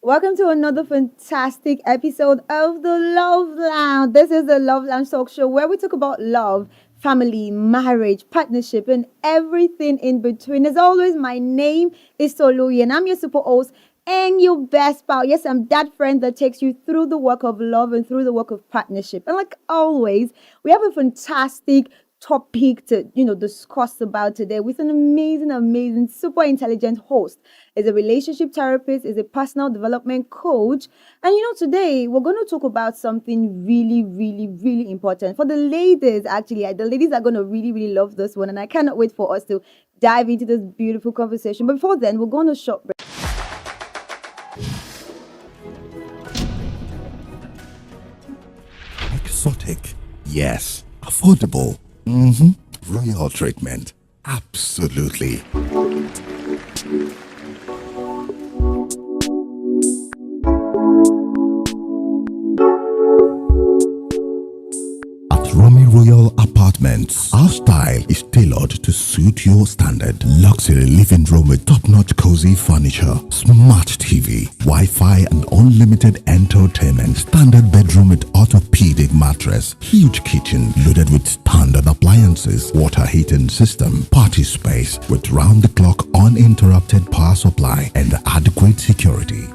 Welcome to another fantastic episode of the Love Lounge. This is the Love Lounge talk show where we talk about love, family, marriage, partnership, and everything in between. As always, my name is Toluyi, and I'm your super host and your best pal. Yes, I'm that friend that takes you through the work of love and through the work of partnership. And like always, we have a fantastic topic to discuss about today with an amazing super intelligent host. Is a relationship therapist, is a personal development coach. And today we're going to talk about something really important for the ladies. Actually, the ladies are going to really love this one, and I cannot wait for us to dive into this beautiful conversation. But before then, we're going to short break. Exotic, yes. Affordable, royal treatment, absolutely. At Romy Royal Apartments, our style is tailored to suit your standard. Luxury living room with top-notch cozy furniture, smart TV, Wi-Fi and unlimited entertainment. Standard bedroom with orthopedic mattress, huge kitchen loaded with standard appliances, water heating system, party space with round-the-clock uninterrupted power supply and adequate security.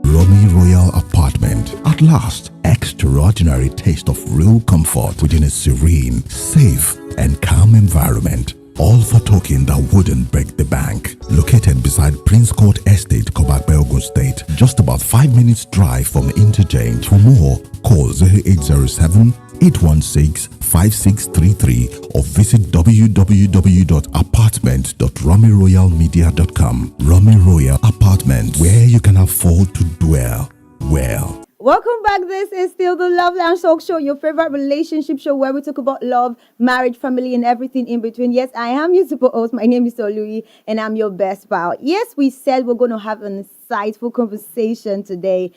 Romy Royal Apartment. At last, extraordinary taste of real comfort within a serene, safe, and calm environment. All for token that wouldn't break the bank. Located beside Prince Court Estate, Kobakbe, Ogun State. Just about 5 minutes drive from interchange. For more, call 0807 816-5633 or visit www.apartment.romyroyalmedia.com. Romy Royal Apartment, where you can afford to dwell well. Welcome back. This is still the Love Lounge Talk Show, your favorite relationship show where we talk about love, marriage, family, and everything in between. Yes, I am your super host. My name is Toluyi, and I'm your best pal. Yes, we said we're going to have an insightful conversation today.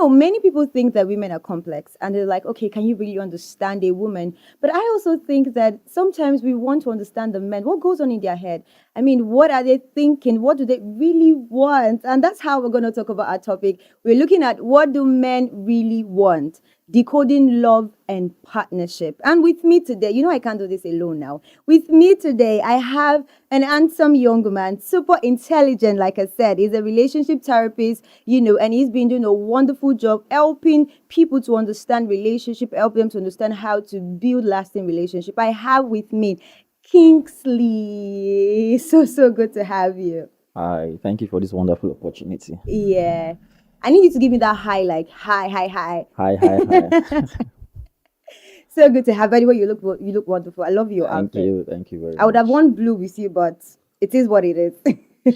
Many people think that women are complex, and they're like, okay, can you really understand a woman? But I also think that sometimes we want to understand the men. What goes on in their head? I mean, what are they thinking? What do they really want? And that's how we're going to talk about our topic. We're looking at what do men really want? Decoding love and partnership. And with me today, I can't do this alone now. With me today, I have an handsome young man, super intelligent, like I said. He's a relationship therapist, and he's been doing a wonderful job helping people to understand relationship, help them to understand how to build lasting relationship. I have with me Kingsley. So good to have you. Hi, thank you for this wonderful opportunity. Yeah. I need you to give me that high, like hi. Hi. So good to have. By the way, you look wonderful. I love your outfit. Thank you very I would much. have worn blue with you, but it is what it is.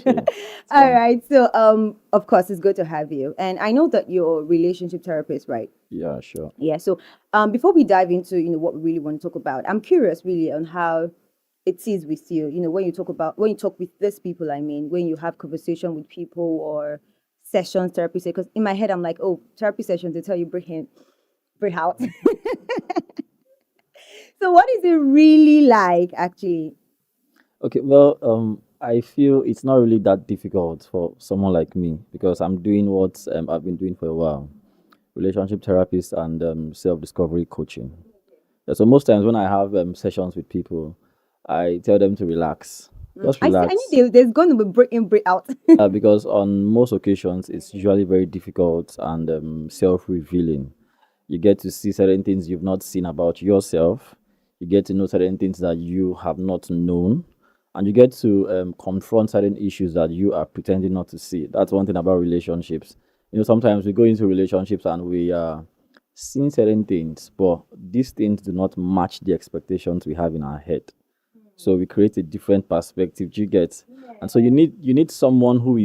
Sure. All right. So of course it's good to have you. And I know that you're a relationship therapist, right? Yeah, sure. Yeah. So before we dive into, what we really want to talk about, I'm curious really on how it is with you, when you talk with these people, I mean, when you have conversation with people or sessions, therapy, because in my head, I'm like, oh, therapy sessions, they tell you bring out. So what is it really like, actually? Okay, well, I feel it's not really that difficult for someone like me because I'm doing what I've been doing for a while, relationship therapist and self-discovery coaching. Yeah, so most times when I have sessions with people, I tell them to relax. Just I relax. need there's going to be break in, break out. Because on most occasions, it's usually very difficult and self-revealing. You get to see certain things you've not seen about yourself. You get to know certain things that you have not known. And you get to confront certain issues that you are pretending not to see. That's one thing about relationships. Sometimes we go into relationships and we seeing certain things, but these things do not match the expectations we have in our head. So we create a different perspective. Do you get? And so you need someone who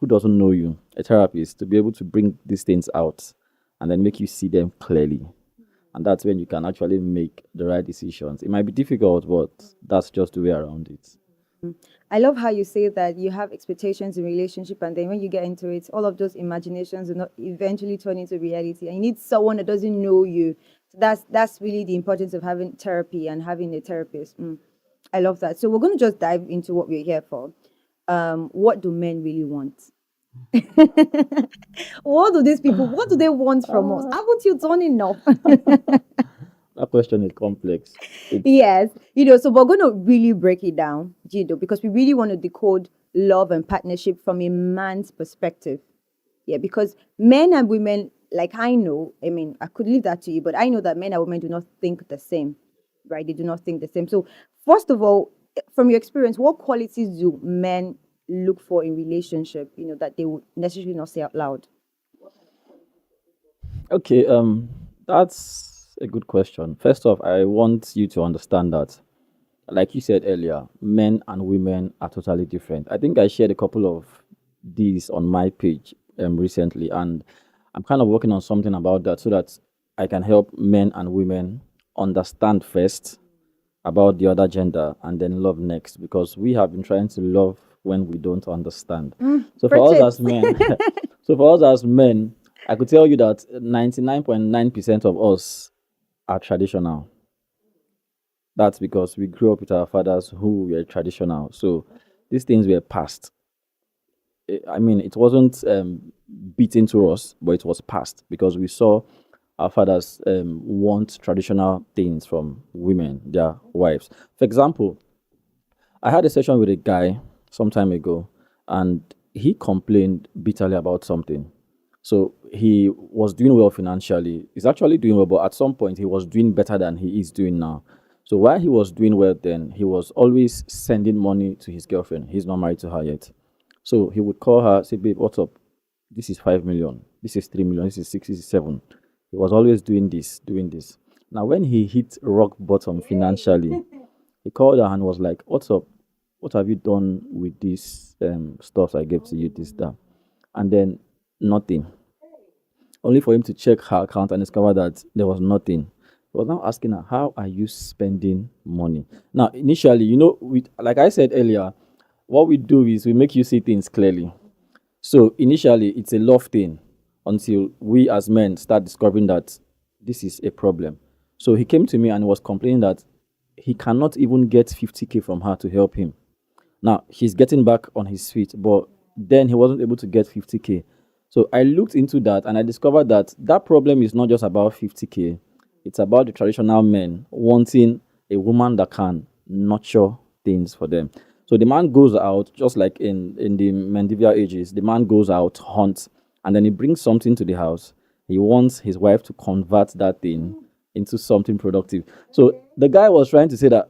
doesn't know you, a therapist, to be able to bring these things out and then make you see them clearly. And that's when you can actually make the right decisions. It might be difficult, but that's just the way around it. I love how you say that you have expectations in relationship, and then when you get into it, all of those imaginations will not eventually turn into reality. And you need someone that doesn't know you. So that's really the importance of having therapy and having a therapist. I love that. So we're going to just dive into what we're here for. What do men really want? What do they want from us? Haven't you done enough? That question is complex. Yes, so we're going to really break it down, because we really want to decode love and partnership from a man's perspective. Yeah, because men and women, like I know, I could leave that to you, but I know that men and women do not think the same, right? They do not think the same. So, first of all, from your experience, what qualities do men look for in relationship, that they would necessarily not say out loud? Okay, that's a good question. First off, I want you to understand that, like you said earlier, men and women are totally different. I think I shared a couple of these on my page recently, and I'm kind of working on something about that so that I can help men and women understand first about the other gender and then love next, because we have been trying to love when we don't understand. So for us as men, I could tell you that 99.9% of us are traditional. That's because we grew up with our fathers who were traditional. So these things were passed. I mean, it wasn't beaten to us, but it was passed because we saw our fathers want traditional things from women, their wives. For example, I had a session with a guy some time ago, and he complained bitterly about something. So he was doing well financially. He's actually doing well, but at some point he was doing better than he is doing now. So while he was doing well then, he was always sending money to his girlfriend. He's not married to her yet. So he would call her, say, babe, what's up? This is 5 million. This is 3 million. This is 6, this is 7. He was always doing this, doing this. Now, when he hit rock bottom financially, he called her and was like, what's up? What have you done with this stuff I gave to you, this, that? And then nothing. Only for him to check her account and discover that there was nothing. He was now asking her, how are you spending money? Now, initially, like I said earlier, what we do is we make you see things clearly. So initially, it's a love thing until we as men start discovering that this is a problem. So he came to me and was complaining that he cannot even get 50K from her to help him. Now, he's getting back on his feet, but then he wasn't able to get 50K. So I looked into that and I discovered that that problem is not just about 50K. It's about the traditional men wanting a woman that can nurture things for them. So the man goes out, just like in the medieval ages, the man goes out, hunts, and then he brings something to the house. He wants his wife to convert that thing into something productive. So the guy was trying to say that,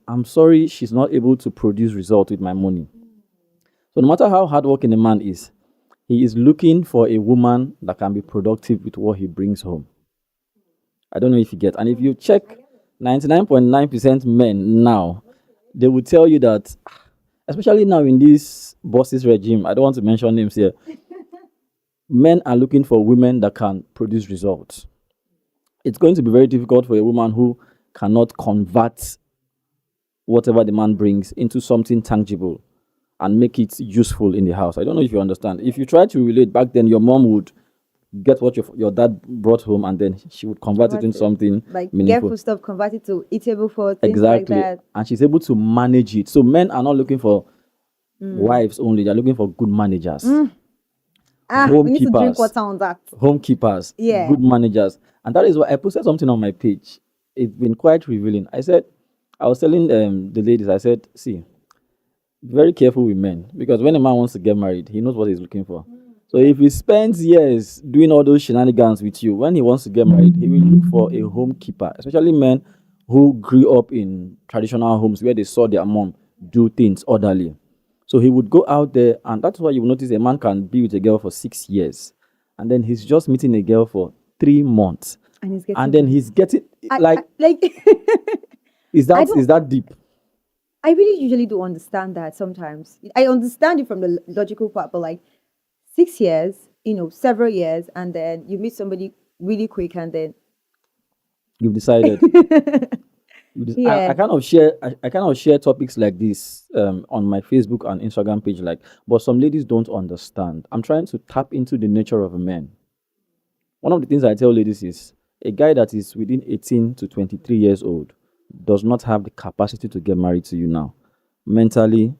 I'm sorry she's not able to produce result with my money. So no matter how hardworking a man is, he is looking for a woman that can be productive with what he brings home. I don't know if you get. And if you check 99.9% men now, they will tell you that, especially now in this bosses regime, I don't want to mention names here, men are looking for women that can produce results. It's going to be very difficult for a woman who cannot convert whatever the man brings into something tangible and make it useful in the house. I don't know if you understand. If you try to relate, back then your mom would get what your dad brought home and then she would convert it into something like meaningful. Get food stuff, convert it to eatable food, things Exactly. like that. And she's able to manage it. So men are not looking for wives only. They're looking for good managers. We need to drink water on that. Homekeepers. Yeah. Good managers. And that is why I posted something on my page. It's been quite revealing. I was telling the ladies, I said, see, be very careful with men. Because when a man wants to get married, he knows what he's looking for. So if he spends years doing all those shenanigans with you, when he wants to get married, he will look for a homekeeper, especially men who grew up in traditional homes where they saw their mom do things orderly. So he would go out there, and that's why you notice a man can be with a girl for 6 years, and then he's just meeting a girl for 3 months. And he's getting and then money. he's getting I, like, like is I that is don't. that deep? I really usually don't understand that sometimes. I understand it from the logical part, but like 6 years, several years, and then you meet somebody really quick, and then You've decided. I yeah, kind of share I kind of share topics like this on my Facebook and Instagram page, like, but some ladies don't understand. I'm trying to tap into the nature of a man. One of the things I tell ladies is a guy that is within 18 to 23 years old does not have the capacity to get married to you now. Mentally,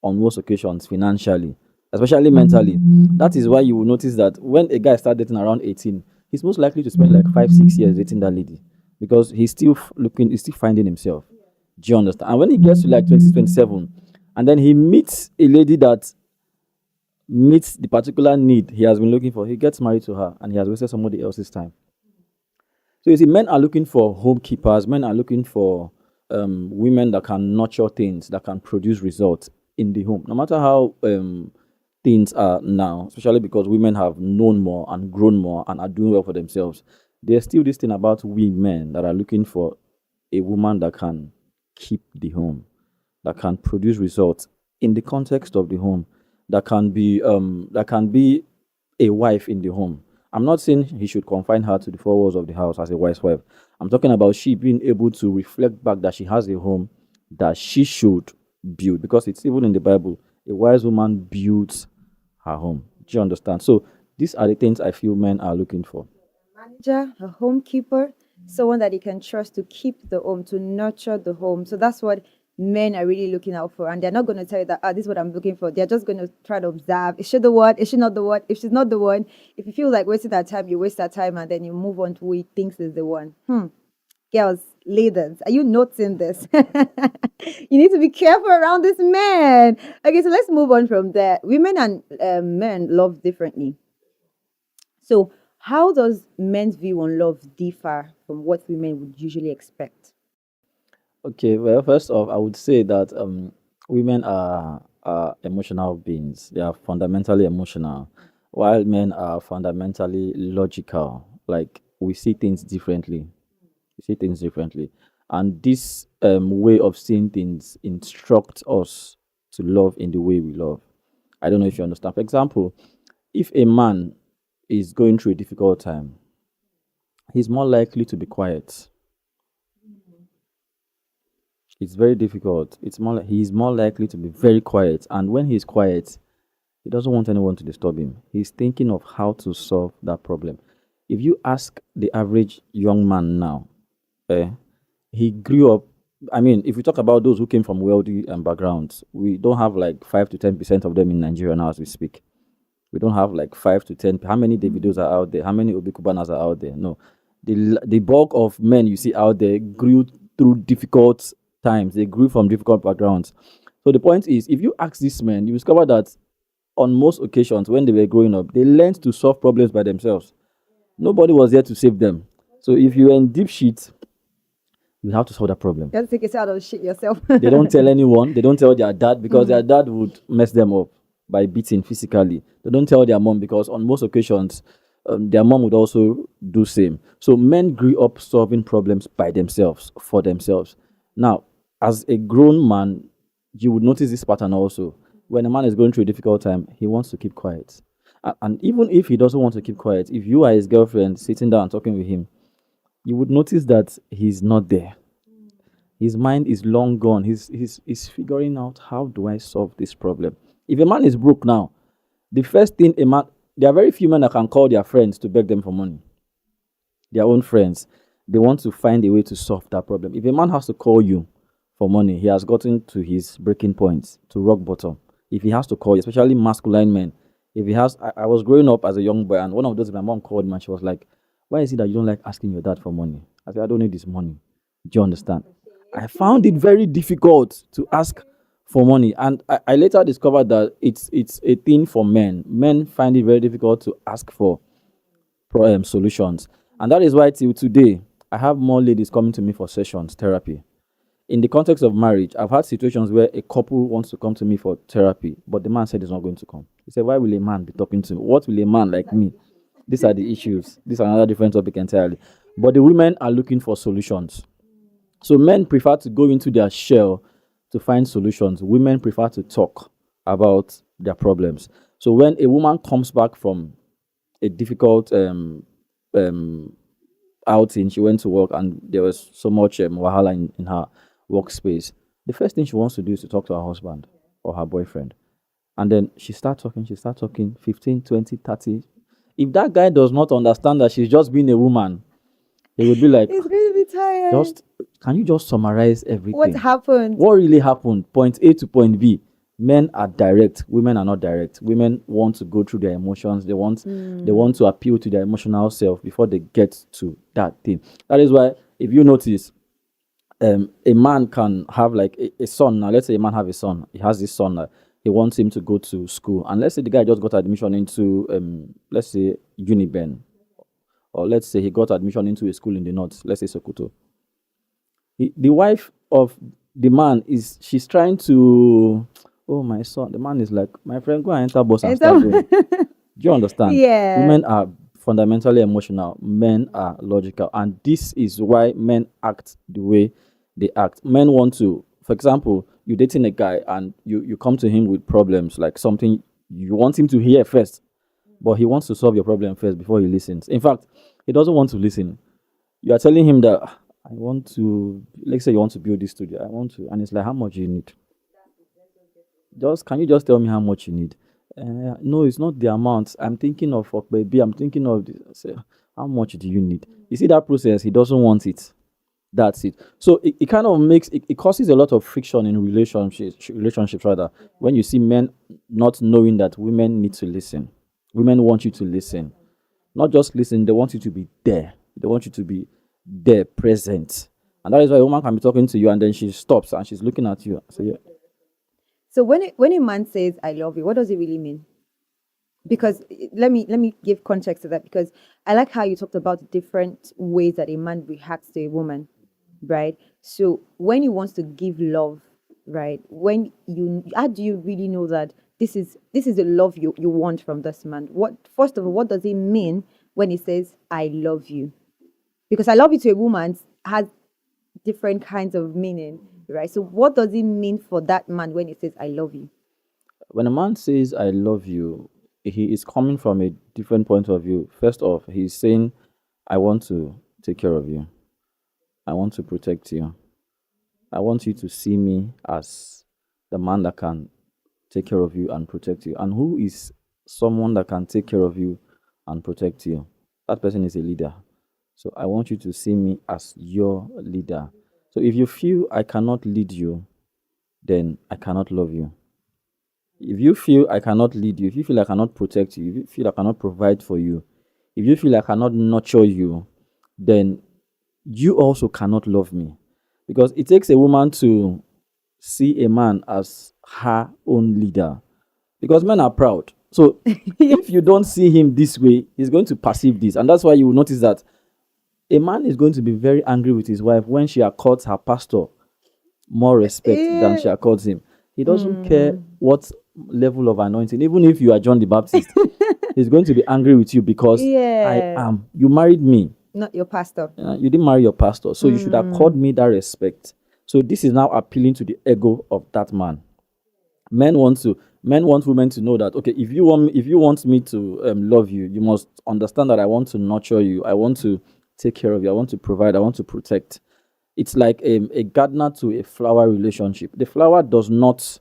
on most occasions, financially, especially mentally. That is why you will notice that when a guy starts dating around 18, he's most likely to spend like 5, 6 years dating that lady because he's still finding himself. Do you understand? And when he gets to like 2027, and then he meets a lady that meets the particular need he has been looking for, he gets married to her and he has wasted somebody else's time. So you see, men are looking for home keepers. Men are looking for women that can nurture things, that can produce results in the home. No matter how things are now, especially because women have known more and grown more and are doing well for themselves, there's still this thing about we men that are looking for a woman that can keep the home, that can produce results in the context of the home, that can be a wife in the home. I'm not saying he should confine her to the four walls of the house as a wife's wife. I'm talking about she being able to reflect back that she has a home that she should build, because it's even in the Bible. A wise woman builds her home. Do you understand? So these are the things I feel men are looking for. manager, a homekeeper, someone that you can trust to keep the home, to nurture the home. So that's what men are really looking out for. And they're not going to tell you that, this is what I'm looking for. They're just going to try to observe. Is she the one? Is she not the one? If she's not the one, if you feel like wasting that time, you waste that time and then you move on to who he thinks is the one. Girls, ladies, are you noticing this? You need to be careful around this man. Okay, so let's move on from there. Women and men love differently. So, how does men's view on love differ from what women would usually expect? Okay, well, first off, I would say that women are emotional beings. They are fundamentally emotional, while men are fundamentally logical. Like, we see things differently. We see things differently. And this way of seeing things instructs us to love in the way we love. I don't know if you understand. For example, if a man is going through a difficult time, he's more likely to be quiet. It's very difficult. He's more likely to be very quiet. And when he's quiet, he doesn't want anyone to disturb him. He's thinking of how to solve that problem. If you ask the average young man now, eh, he grew up. I mean, if we talk about those who came from wealthy backgrounds, we don't have like 5 to 10% of them in Nigeria now as we speak. We don't have like 5 to 10. How many Davidos are out there? How many Obi Kubanas are out there? No, the bulk of men you see out there grew through difficult times. They grew from difficult backgrounds. So the point is, if you ask these men, you discover that on most occasions when they were growing up, they learned to solve problems by themselves. Nobody was there to save them. So if you're in deep shit, you have to solve that problem. You have to take yourself out of shit yourself. They don't tell anyone. They don't tell their dad because their dad would mess them up by beating physically. They don't tell their mom because on most occasions, their mom would also do same. So men grew up solving problems by themselves, for themselves. Now, as a grown man, you would notice this pattern also. When a man is going through a difficult time, he wants to keep quiet. And even if he doesn't want to keep quiet, if you are his girlfriend sitting down talking with him, you would notice that he's not there. His mind is long gone. He's figuring out, how do I solve this problem? If a man is broke now, the first thing there are very few men that can call their friends to beg them for money. Their own friends. They want to find a way to solve that problem. If a man has to call you for money, he has gotten to his breaking point, to rock bottom. If he has to call you, especially masculine men, if he has, I was growing up as a young boy, and one of those, my mom called me and she was like, why is it that you don't like asking your dad for money? I said, I don't need this money. Do you understand? I found it very difficult to ask for money. And I later discovered that it's a thing for men. Men find it very difficult to ask for solutions. And that is why till today, I have more ladies coming to me for sessions, therapy. In the context of marriage, I've had situations where a couple wants to come to me for therapy, but the man said he's not going to come. He said, why will a man be talking to me? What will a man like me? These are the issues. These are another different topic entirely. but the women are looking for solutions. So men prefer to go into their shell to find solutions. Women prefer to talk about their problems. So when a woman comes back from a difficult um, outing, she went to work and there was so much wahala in her workspace. The first thing she wants to do is to talk to her husband or her boyfriend. And then she start talking 15, 20, 30. If that guy does not understand that she's just being a woman, he would be like, He's going to be tired. just can you just summarize What everything? happened? What really happened? Point A to point B. Men are direct, women are not direct. Women want to go through their emotions. They want to appeal to their emotional self before they get to that thing. That is why, if you notice, a man can have like a son. Now let's say a man have a son. He has this son. He wants him to go to school, and let's say the guy just got admission into let's say Uniben, or let's say he got admission into a school in the north, let's say Sokoto. The wife of the man she's trying to, oh my son, the man is like, my friend, go and enter bus and start going. Do you understand? Yeah. Women are fundamentally emotional, men are logical, and this is why men act the way they act. Men want to, for example, you're dating a guy and you come to him with problems, like something you want him to hear first, but he wants to solve your problem first before he listens. In fact, he doesn't want to listen. You are telling him that, I want to, let's say you want to build this studio, I want to, and it's like, how much you need? Can you just tell me how much you need? No, it's not the amount. I'm thinking of baby. I'm thinking of this. I say, how much do you need? You see that process? He doesn't want it. That's it. So it kind of makes it causes a lot of friction in relationships rather, when you see men not knowing that women need to listen. Women want you to listen, not just listen. They want you to be there. They want you to be there, present. And that is why a woman can be talking to you and then she stops and she's looking at you. So yeah. So when a man says "I love you," what does it really mean? Because let me give context to that, because I like how you talked about different ways that a man reacts to a woman, right? So when he wants to give love, right? How do you really know that this is the love you want from this man? First of all, what does it mean when he says "I love you"? Because "I love you" to a woman has different kinds of meaning, right? So what does it mean for that man when he says "I love you"? When a man says I love you, he is coming from a different point of view. First off, he's saying, I want to take care of you. I want to protect you. I want you to see me as the man that can take care of you and protect you. And who is someone that can take care of you and protect you? That person is a leader. So I want you to see me as your leader. So if you feel I cannot lead you, then I cannot love you. If you feel I cannot lead you, if you feel I cannot protect you, if you feel I cannot provide for you, if you feel I cannot nurture you, then you also cannot love me. Because it takes a woman to see a man as her own leader. Because men are proud. So if you don't see him this way, he's going to perceive this. And that's why you will notice that a man is going to be very angry with his wife when she accords her pastor more respect than she accords him. He doesn't care what level of anointing, even if you are John the Baptist, he's going to be angry with you because you married me, not your pastor. You didn't marry your pastor, so you should accord me that respect. So this is now appealing to the ego of that man. Men want women to know that, okay, if you want me to love you, you must understand that I want to nurture you, I want to take care of you, I want to provide, I want to protect. It's like a gardener to a flower relationship. The flower does not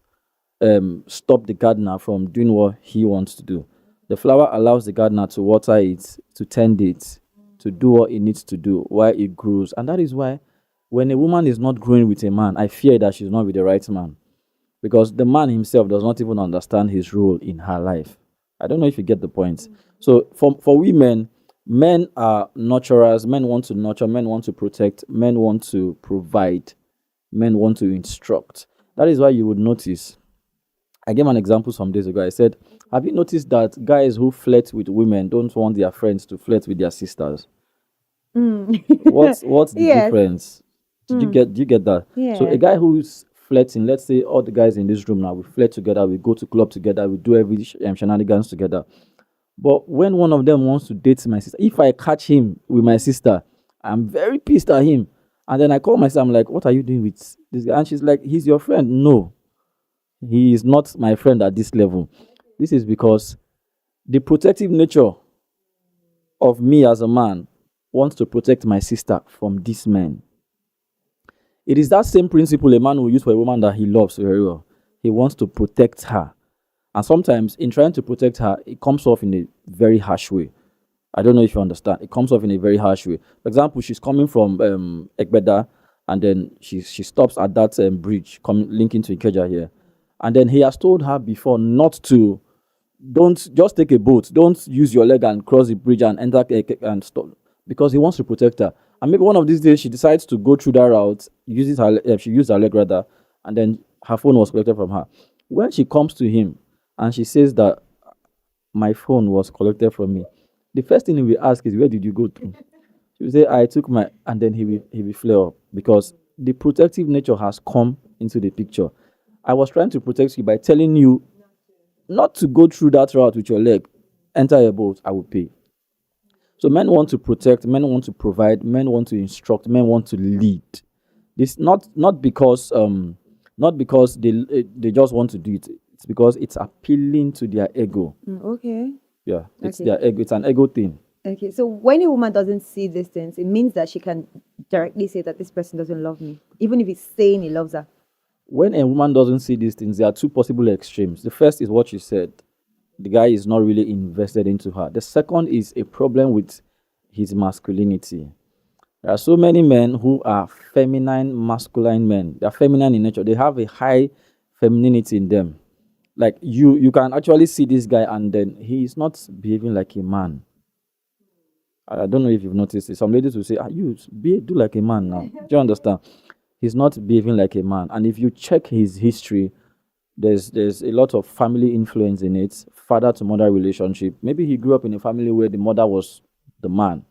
stop the gardener from doing what he wants to do. The flower allows the gardener to water it, to tend it, to do what it needs to do while it grows. And that is why when a woman is not growing with a man, I fear that she's not with the right man. Because the man himself does not even understand his role in her life. I don't know if you get the point. So for women, men are nurturers. Men want to nurture. Men want to protect. Men want to provide. Men want to instruct. That is why you would notice. I gave an example some days ago. I said, have you noticed that guys who flirt with women don't want their friends to flirt with their sisters? What's the difference? Do you get that? Yeah. So a guy who's flirting, let's say all the guys in this room now, we flirt together, we go to club together, we do every shenanigans together. But when one of them wants to date my sister, if I catch him with my sister, I'm very pissed at him. And then I call myself, I'm like, what are you doing with this guy? And she's like, he's your friend. No, he is not my friend at this level. This is because the protective nature of me as a man wants to protect my sister from this man. It is that same principle a man will use for a woman that he loves very well. He wants to protect her. And sometimes, in trying to protect her, it comes off in a very harsh way. I don't know if you understand. It comes off in a very harsh way. For example, she's coming from Ekbeda, and then she stops at that bridge linking to Ikeja here. And then he has told her before don't just take a boat. Don't use your leg and cross the bridge and enter and stop, because he wants to protect her. And maybe one of these days she decides to go through that route. She used her leg rather, and then her phone was collected from her. When she comes to him and she says that my phone was collected from me, the first thing he will ask is, where did you go to? She will say, I took my, and then he will flare up, because the protective nature has come into the picture. I was trying to protect you by telling you not to go through that route with your leg. Enter a boat, I will pay. So men want to protect, men want to provide, men want to instruct, men want to lead. This not because they just want to do it. It's because it's appealing to their ego. Okay. Yeah, it's Okay. their ego. It's an ego thing. Okay. So when a woman doesn't see these things, it means that she can directly say that this person doesn't love me, even if he's saying he loves her. When a woman doesn't see these things, there are two possible extremes. The first is what you said. The guy is not really invested into her. The second is a problem with his masculinity. There are so many men who are feminine, masculine men. They are feminine in nature. They have a high femininity in them. Like you can actually see this guy, and then he is not behaving like a man. I don't know if you've noticed it. Some ladies will say, do like a man now. Do you understand? He's not behaving like a man. And if you check his history, there's a lot of family influence in it, father to mother relationship. Maybe he grew up in a family where the mother was the man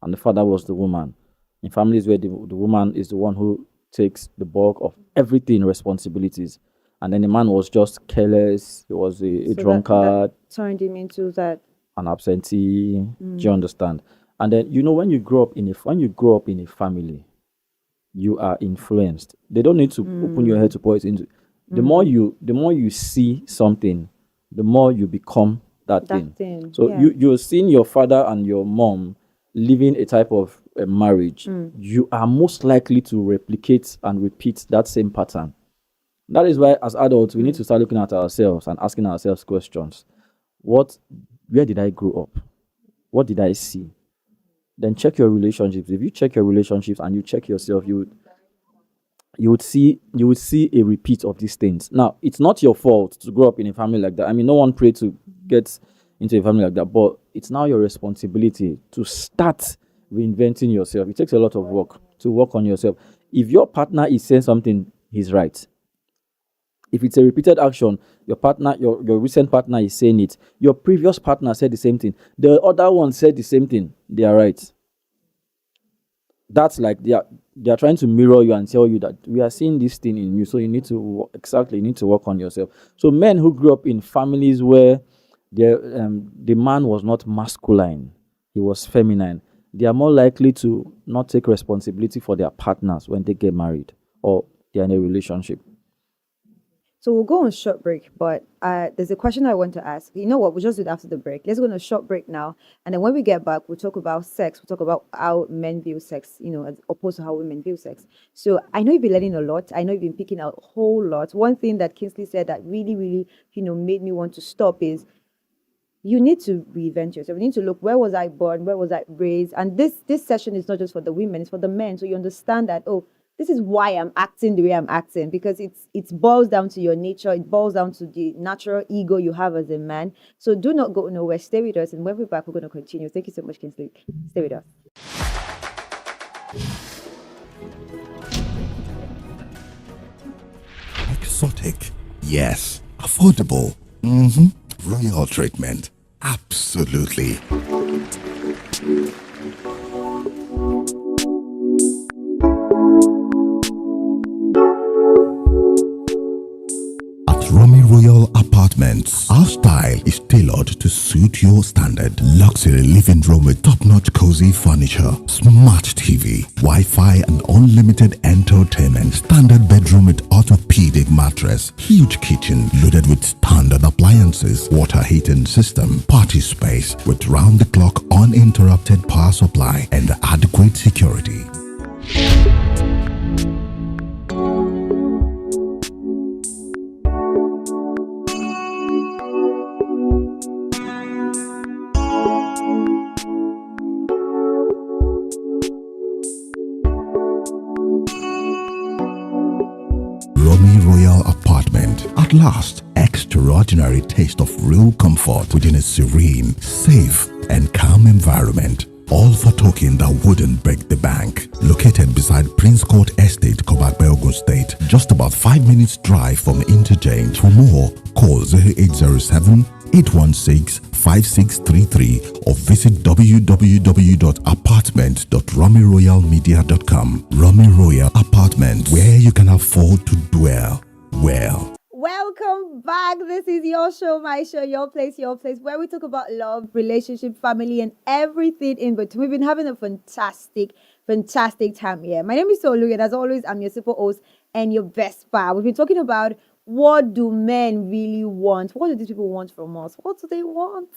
and the father was the woman. In families where the woman is the one who takes the bulk of everything, responsibilities. And then the man was just careless, he was a drunkard, That turned him into that. an absentee. Do you understand? And then when you grow up in a family, you are influenced. They don't need to open your head to pour it into. The more you see something, the more you become that thing. So yeah. you're seeing your father and your mom living a type of marriage. You are most likely to replicate and repeat that same pattern. That is why, as adults, we need to start looking at ourselves and asking ourselves questions. Where did I grow up? What did I see? Then check your relationships. If you check your relationships and you check yourself, you would see a repeat of these things. Now, it's not your fault to grow up in a family like that. I mean, no one prayed to get into a family like that, but it's now your responsibility to start reinventing yourself. It takes a lot of work to work on yourself. If your partner is saying something, he's right. If it's a repeated action, your partner, your recent partner is saying it, your previous partner said the same thing, the other one said the same thing, they are right. That's like they are trying to mirror you and tell you that we are seeing this thing in you, so you need to work on yourself. So men who grew up in families where the man was not masculine, he was feminine, they are more likely to not take responsibility for their partners when they get married or they are in a relationship. So we'll go on a short break, but there's a question I want to ask. You know what? We'll just do it after the break. Let's go on a short break now. And then when we get back, we'll talk about sex. We'll talk about how men view sex, as opposed to how women view sex. So I know you've been learning a lot. I know you've been picking out a whole lot. One thing that Kingsley said that really, really, made me want to stop is you need to reinvent yourself. You need to look, where was I born? Where was I raised? And this session is not just for the women, it's for the men. So you understand that, this is why I'm acting the way I'm acting, because it boils down to your nature. It boils down to the natural ego you have as a man. So do not go nowhere. Stay with us. And when we're back, we're going to continue. Thank you so much, Kingsley. Stay with us. Exotic. Yes. Affordable. Royal treatment. Absolutely. Romy Royal Apartment Apartments. Our style is tailored to suit your standard. Luxury living room with top-notch cozy furniture, smart TV, Wi-Fi and unlimited entertainment. Standard bedroom with orthopedic mattress. Huge kitchen loaded with standard appliances. Water heating system. Party space with round-the-clock uninterrupted power supply and adequate security. Romy Royal Apartment. At last, extraordinary taste of real comfort within a serene, safe, and calm environment. All for token that wouldn't break the bank. Located beside Prince Court Estate, Kobakbe, Ogun State. Just about 5 minutes drive from interchange. For more, call 0807 816 5633 or visit www.apartment.romyroyalmedia.com. Romy Royal Apartment, where you can afford to dwell well. Welcome back. This is your show, my show, your place, where we talk about love, relationship, family, and everything in between. We've been having a fantastic time here. My name is Solu, and as always, I'm your super host and your best pal. We've been talking about what do men really want? What do these people want from us? What do they want?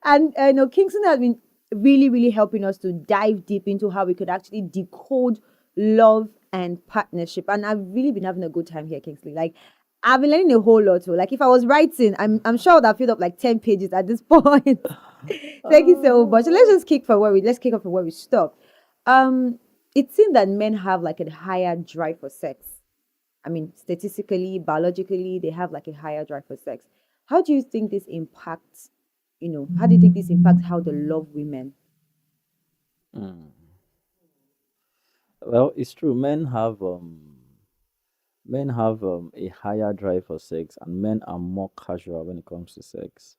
And Kingston has been really helping us to dive deep into how we could actually decode love and partnership. And I've really been having a good time here, Kingsley. Like, I've been learning a whole lot too. Like, if I was writing, I'm sure I would have filled up like 10 pages at this point. Thank you so much. So let's kick off from where we stopped. It seems that men have like a higher drive for sex. I mean, statistically, biologically, they have like a higher drive for sex. How do you think this impacts, how they love women? Well, it's true. Men have a higher drive for sex, and men are more casual when it comes to sex.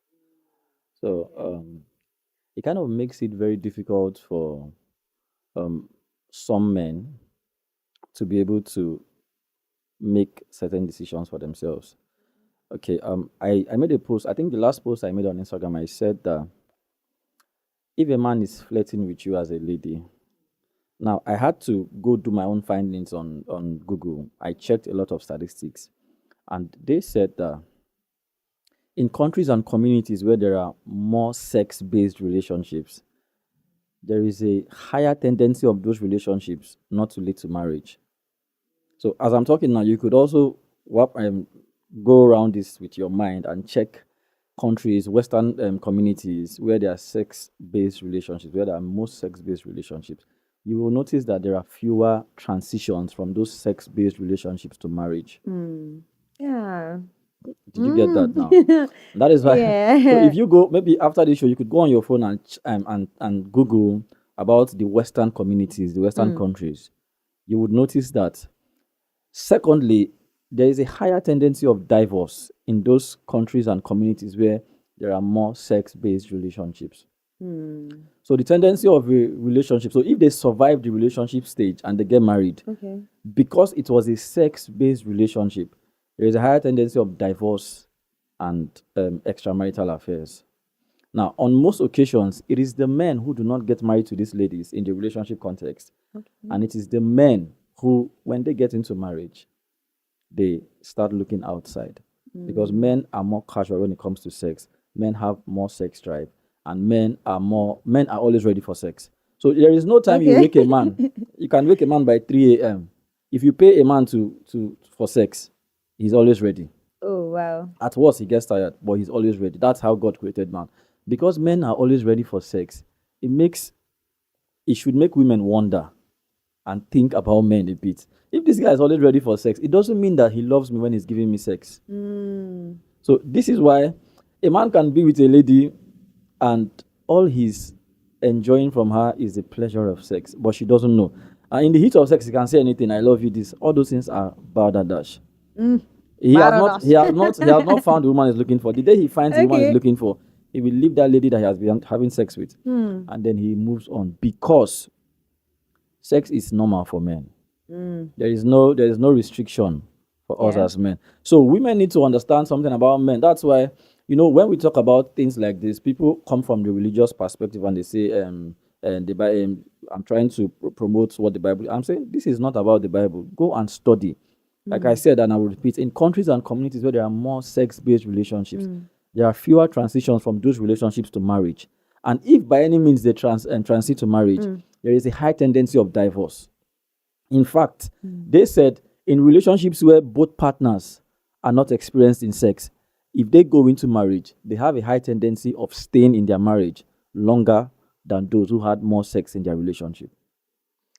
So it kind of makes it very difficult for some men to be able to make certain decisions for themselves. Okay, I made a post. I think the last post I made on Instagram, I said that if a man is flirting with you as a lady, now I had to go do my own findings on Google. I checked a lot of statistics, and they said that in countries and communities where there are more sex-based relationships, there is a higher tendency of those relationships not to lead to marriage. So as I'm talking now, you could also go around this with your mind and check countries, Western communities where there are sex-based relationships, where there are most sex-based relationships. You will notice that there are fewer transitions from those sex-based relationships to marriage. Yeah. Did you get that now? That is why. Yeah. So if you go, maybe after this show, you could go on your phone and Google about the Western communities, the Western countries. You would notice that. Secondly, there is a higher tendency of divorce in those countries and communities where there are more sex-based relationships. So the tendency of a relationship, so if they survive the relationship stage and they get married, Okay. because it was a sex-based relationship, there is a higher tendency of divorce and extramarital affairs. Now, on most occasions, it is the men who do not get married to these ladies in the relationship context. Okay. And it is the men who, when they get into marriage, they start looking outside. Because men are more casual when it comes to sex. Men have more sex drive. And men are always ready for sex. So there is no time you Okay. wake a man. You can wake a man by 3 a.m. If you pay a man for sex, he's always ready. Oh, wow. At worst, he gets tired, but he's always ready. That's how God created man. Because men are always ready for sex, it should make women wonder and think about men a bit. If this guy is always ready for sex, it doesn't mean that he loves me when he's giving me sex. So this is why a man can be with a lady and all he's enjoying from her is the pleasure of sex, but she doesn't know. And in the heat of sex, he can say anything, I love you, this. All those things are balderdash. He has not found the woman he's looking for. The day he finds the woman he's looking for, he will leave that lady that he has been having sex with. And then he moves on, because sex is normal for men. There is no restriction for us Yeah. as men. So women need to understand something about men. That's why, when we talk about things like this, people come from the religious perspective and they say, and I'm trying to promote what the Bible. I'm saying this is not about the Bible. Go and study. Like I said, and I will repeat, in countries and communities where there are more sex-based relationships, there are fewer transitions from those relationships to marriage. And if by any means they transit to marriage, there is a high tendency of divorce. In fact, they said in relationships where both partners are not experienced in sex, if they go into marriage, they have a high tendency of staying in their marriage longer than those who had more sex in their relationship.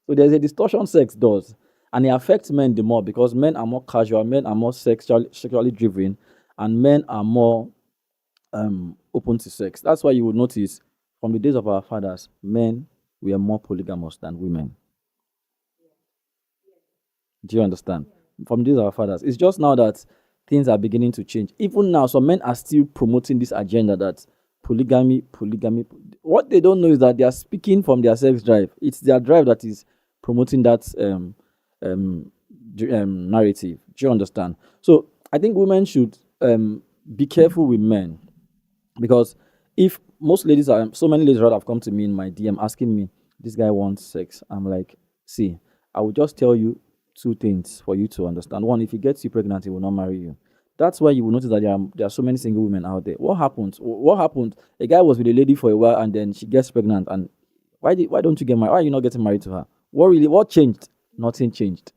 So there's a distortion sex does, and it affects men the more because men are more casual, men are more sexually driven, and men are more open to sex. That's why you will notice from the days of our fathers, men were more polygamous than women. Do you understand? From these our fathers. It's just now that things are beginning to change. Even now, some men are still promoting this agenda that polygamy, polygamy. What they don't know is that they are speaking from their sex drive. It's their drive that is promoting that narrative. Do you understand? So I think women should be careful with men because if most ladies are so many ladies rather have come to me in my DM asking me, this guy wants sex. I'm like, see, I will just tell you two things for you to understand. One, if he gets you pregnant, he will not marry you. That's why you will notice that there are so many single women out there. What happened? What happened? A guy was with a lady for a while and then she gets pregnant. And why don't you get married? Why are you not getting married to her? What changed? Nothing changed.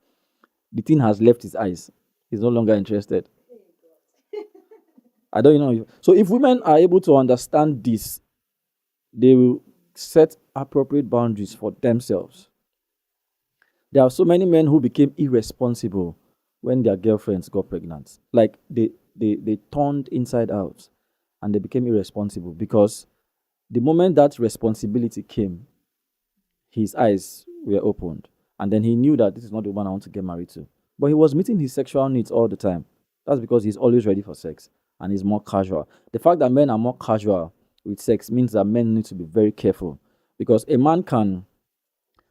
The thing has left his eyes. He's no longer interested. I don't know. So if women are able to understand this, they will set appropriate boundaries for themselves. There are so many men who became irresponsible when their girlfriends got pregnant. Like they turned inside out and they became irresponsible because the moment that responsibility came, his eyes were opened. And then he knew that this is not the woman I want to get married to. But he was meeting his sexual needs all the time. That's because he's always ready for sex and he's more casual. The fact that men are more casual with sex means that men need to be very careful because a man can.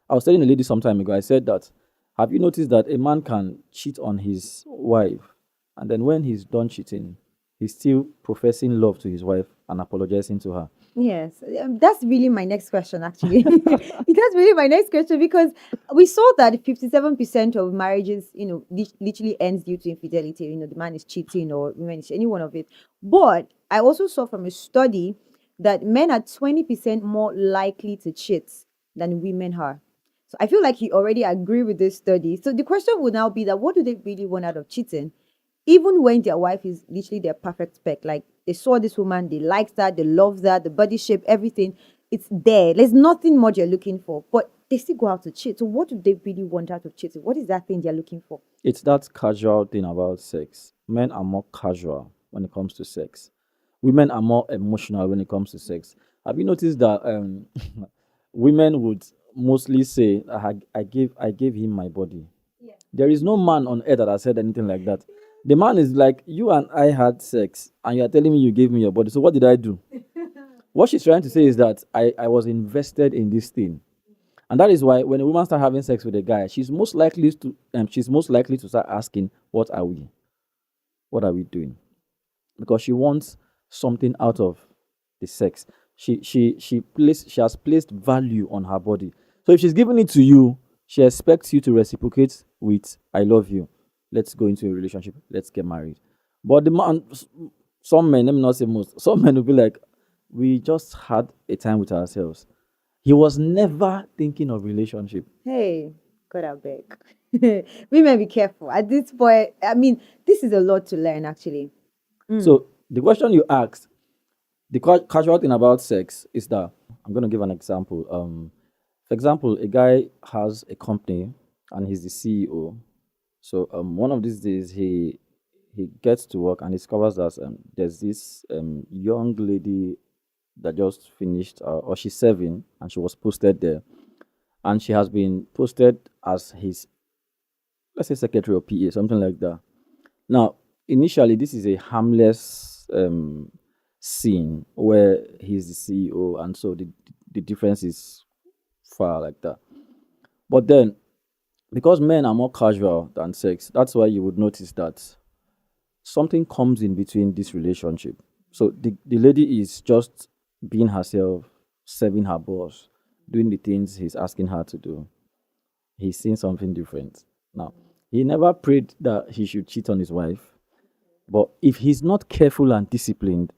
I was telling a lady some time ago, I said that, have you noticed that a man can cheat on his wife and then when he's done cheating, he's still professing love to his wife and apologizing to her? Yes, that's really my next question, actually. That's really my next question because we saw that 57% of marriages, literally ends due to infidelity. The man is cheating or women is any one of it. But I also saw from a study that men are 20% more likely to cheat than women are. So I feel like you already agree with this study. So the question would now be that what do they really want out of cheating? Even when their wife is literally their perfect spec, like they saw this woman, they liked that, they love that, the body shape, everything, it's there. There's nothing more you're looking for, but they still go out to cheat. So what do they really want out of cheating? What is that thing they're looking for? It's that casual thing about sex. Men are more casual when it comes to sex. Women are more emotional when it comes to sex. Have you noticed that women would mostly say, I gave him my body. Yeah. There is no man on earth that has said anything like that. The man is like, you and I had sex, and you are telling me you gave me your body. So what did I do? What she's trying to say is that I was invested in this thing. And that is why when a woman starts having sex with a guy, she's most likely to start asking, what are we? What are we doing? Because she wants something out of the sex. She has placed value on her body. So if she's giving it to you, she expects you to reciprocate with I love you. Let's go into a relationship. Let's get married. But the man, some men, let me not say most, some men will be like, we just had a time with ourselves. He was never thinking of relationship. Hey, God, I beg. Women, be careful. At this point, I mean, this is a lot to learn, actually. So the question you asked, the casual thing about sex is that I'm going to give an example. For example, a guy has a company and he's the CEO. So one of these days he gets to work and discovers that there's this young lady that just finished or she's serving and she was posted there, and she has been posted as his, let's say, secretary or PA, something like that. Now, initially, this is a harmless scene where he's the CEO, and so the difference is far like that. But then because men are more casual than sex, that's why you would notice that something comes in between this relationship. So the lady is just being herself, serving her boss, doing the things he's asking her to do. He's seeing something different. Now, he never prayed that he should cheat on his wife, but if he's not careful and disciplined,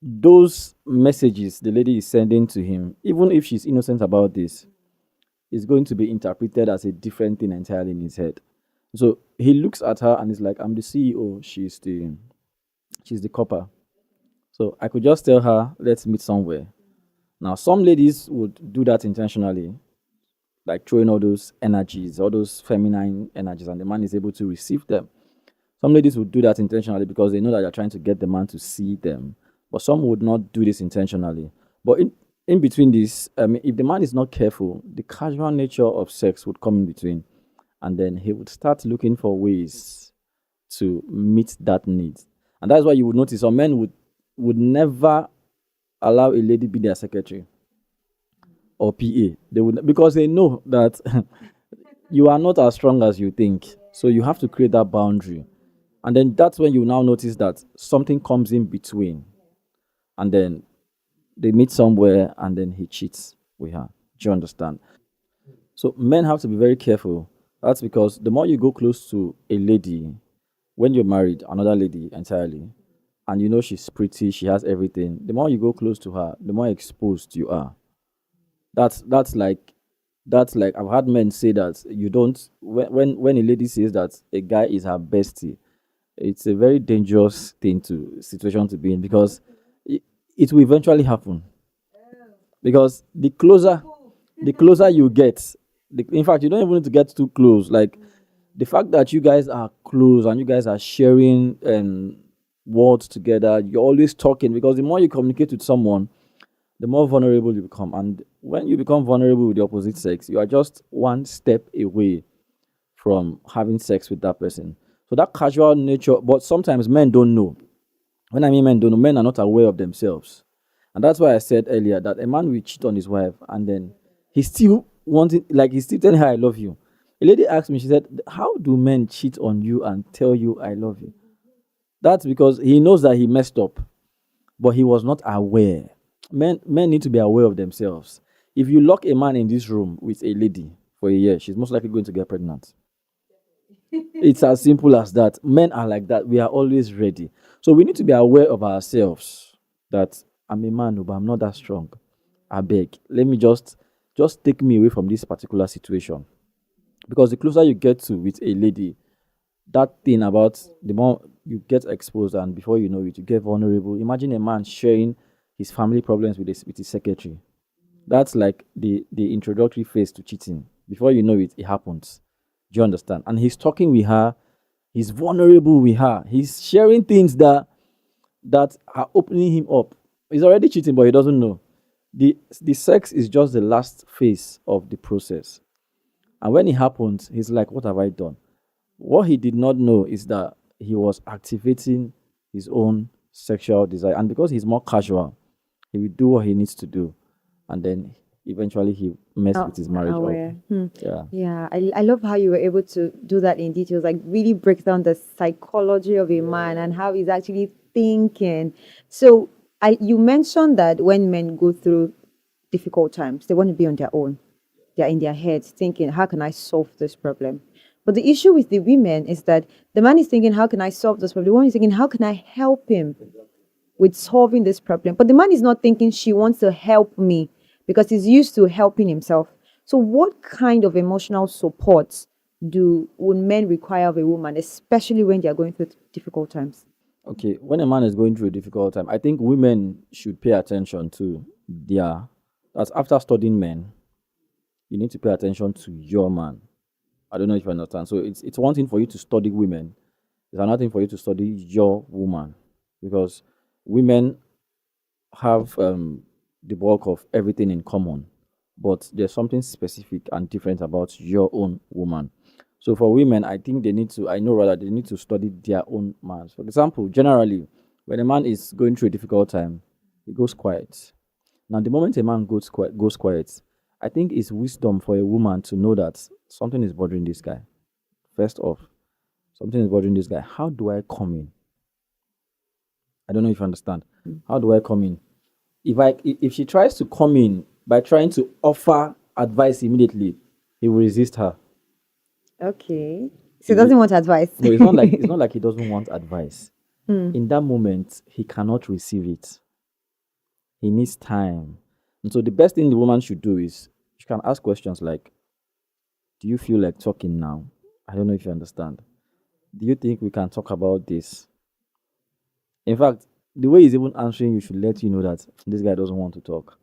those messages the lady is sending to him, even if she's innocent about this, is going to be interpreted as a different thing entirely in his head. So he looks at her and is like, I'm the CEO, she's the copper. So I could just tell her, let's meet somewhere. Now, some ladies would do that intentionally, like throwing all those energies, all those feminine energies, and the man is able to receive them. Some ladies would do that intentionally because they know that you're trying to get the man to see them. But some would not do this intentionally. But in between this, if the man is not careful, the casual nature of sex would come in between. And then he would start looking for ways to meet that need. And that's why you would notice some men would never allow a lady be their secretary or PA. They would, because they know that you are not as strong as you think. So you have to create that boundary. And then that's when you now notice that something comes in between. And then they meet somewhere and then he cheats with her. Do you understand? So men have to be very careful. That's because the more you go close to a lady, when you're married, another lady entirely, and you know she's pretty, she has everything, the more you go close to her, the more exposed you are. That's like I've had men say that you don't when a lady says that a guy is her bestie, it's a very dangerous situation to be in because it will eventually happen. Because the closer you get, in fact, you don't even need to get too close. Like the fact that you guys are close and you guys are sharing words together, you're always talking because the more you communicate with someone, the more vulnerable you become. And when you become vulnerable with the opposite sex, you are just one step away from having sex with that person. So that casual nature, but sometimes men don't know. When I mean men don't know, men are not aware of themselves. And that's why I said earlier that a man will cheat on his wife and then he's still wanting, like he's still telling her, I love you. A lady asked me, she said, how do men cheat on you and tell you, I love you? That's because he knows that he messed up, but he was not aware. Men need to be aware of themselves. If you lock a man in this room with a lady for a year, she's most likely going to get pregnant. It's as simple as that. Men are like that. We are always ready. So we need to be aware of ourselves that I'm a man, but I'm not that strong. I beg. Let me just take me away from this particular situation. Because the closer you get to with a lady, that thing about the more you get exposed and before you know it, you get vulnerable. Imagine a man sharing his family problems with his secretary. That's like the introductory phase to cheating. Before you know it, it happens. Do you understand? And he's talking with her, he's vulnerable with her, he's sharing things that are opening him up. He's already cheating, but he doesn't know. The sex is just the last phase of the process. And when it happens, he's like, what have I done? What he did not know is that he was activating his own sexual desire. And because he's more casual, he will do what he needs to do. And then eventually he messed with his marriage Aware. up. Yeah. Yeah, I love how you were able to do that in details, like really break down the psychology of a man and how he's actually thinking. So you mentioned that when men go through difficult times, they want to be on their own. They're in their heads thinking, how can I solve this problem? But the issue with the women is that the man is thinking, how can I solve this problem? The woman is thinking, how can I help him with solving this problem? But the man is not thinking, she wants to help me because he's used to helping himself. So what kind of emotional support would men require of a woman, especially when they're going through difficult times? Okay, when a man is going through a difficult time, I think women should pay attention to that's after studying men, you need to pay attention to your man. I don't know if you understand. So it's one thing for you to study women. It's another thing for you to study your woman. Because women have the bulk of everything in common. But there's something specific and different about your own woman. So for women, I think they need to study their own man. For example, generally, when a man is going through a difficult time, he goes quiet. Now, the moment a man goes quiet, I think it's wisdom for a woman to know that something is bothering this guy. First off, something is bothering this guy. How do I come in? I don't know if you understand. How do I come in? If she tries to come in by trying to offer advice immediately, he will resist her. Okay. So he doesn't want advice. No, it's not like he doesn't want advice. In that moment, he cannot receive it. He needs time. And so the best thing the woman should do is she can ask questions like, do you feel like talking now? I don't know if you understand. Do you think we can talk about this? In fact, the way he's even answering you should let you know that this guy doesn't want to talk.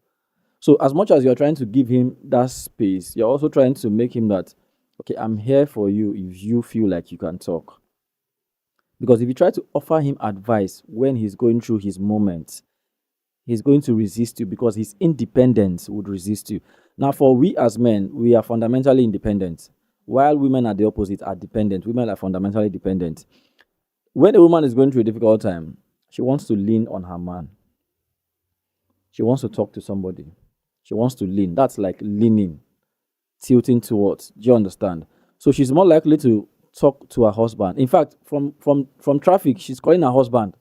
So as much as you're trying to give him that space, you're also trying to make him that, okay, I'm here for you if you feel like you can talk. Because if you try to offer him advice when he's going through his moments, he's going to resist you because his independence would resist you. Now, for we as men, we are fundamentally independent, while women are the opposite, are dependent. Women are fundamentally dependent. When a woman is going through a difficult time, she wants to lean on her man. She wants to talk to somebody. She wants to lean. That's like leaning, tilting towards. Do you understand? So she's more likely to talk to her husband. In fact, from traffic, she's calling her husband.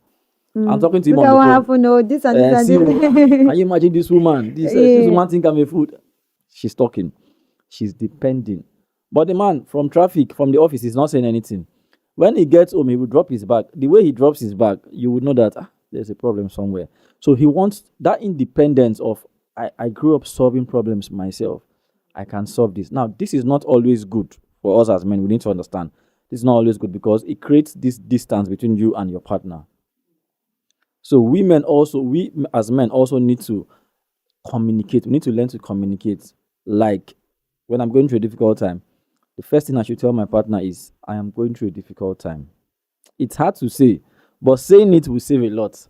I'm talking to him Look on at the what phone. happened. No, this and this See, and this. can you imagine this woman? This woman think I'm a food. She's talking. She's depending. But the man from traffic, from the office, is not saying anything. When he gets home, he will drop his bag. The way he drops his bag, you would know that there's a problem somewhere. So he wants that independence of, I grew up solving problems myself. I can solve this. Now, this is not always good for us as men. We need to understand. This is not always good because it creates this distance between you and your partner. So we as men also need to communicate. We need to learn to communicate. Like when I'm going through a difficult time, the first thing I should tell my partner is, I am going through a difficult time. It's hard to say, but saying it will save a lot.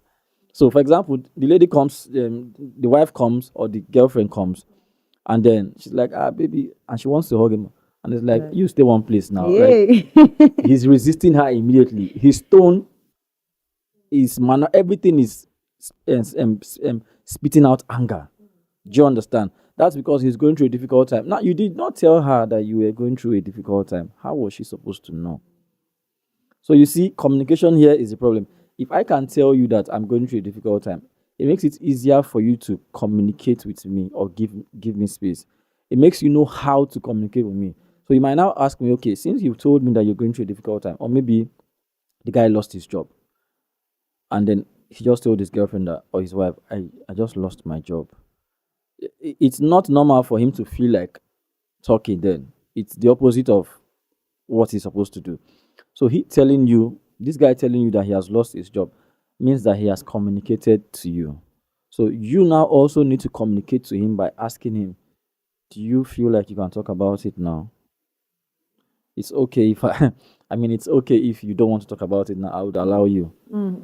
So, for example, the lady comes, the wife comes or the girlfriend comes, and then she's like, baby, and she wants to hug him. And it's like, you stay one place now. Yay. Like, he's resisting her immediately. His tone, his manner, everything is spitting out anger. Do you understand? That's because he's going through a difficult time. Now, you did not tell her that you were going through a difficult time. How was she supposed to know? So you see, communication here is a problem. If I can tell you that I'm going through a difficult time, it makes it easier for you to communicate with me or give me space. It makes you know how to communicate with me. So you might now ask me, okay, since you've told me that you're going through a difficult time, or maybe the guy lost his job, and then he just told his girlfriend that, or his wife, I just lost my job. It's not normal for him to feel like talking then. It's the opposite of what he's supposed to do. So this guy telling you that he has lost his job means that he has communicated to you. So you now also need to communicate to him by asking him, do you feel like you can talk about it now? It's okay if it's okay if you don't want to talk about it now. I would allow you.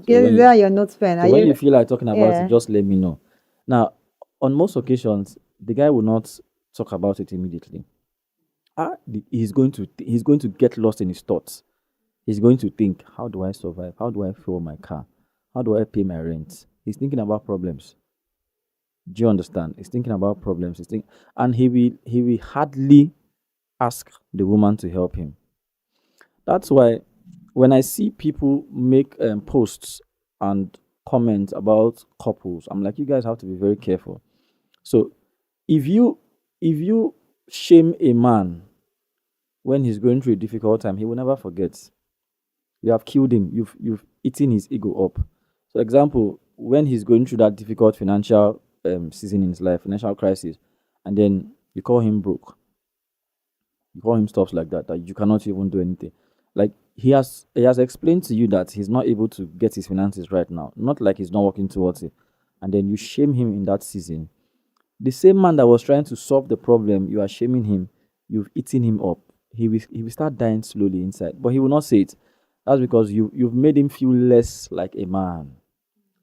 There your notes pen. So when you feel like talking about it, just let me know. Now, on most occasions, the guy will not talk about it immediately. He's going to get lost in his thoughts. He's going to think, how do I survive? How do I fuel my car? How do I pay my rent? He's thinking about problems. Do you understand? He's thinking about problems. And he will hardly ask the woman to help him. That's why when I see people make posts and comment about couples, I'm like, you guys have to be very careful. So if you shame a man when he's going through a difficult time, he will never forget. You have killed him. You've eaten his ego up. So example, when he's going through that difficult financial season in his life, financial crisis, and then you call him broke. You call him stuff like that you cannot even do anything. Like he has explained to you that he's not able to get his finances right now. Not like he's not working towards it. And then you shame him in that season. The same man that was trying to solve the problem, you are shaming him. You've eaten him up. He will start dying slowly inside. But he will not say it. That's because you've made him feel less like a man.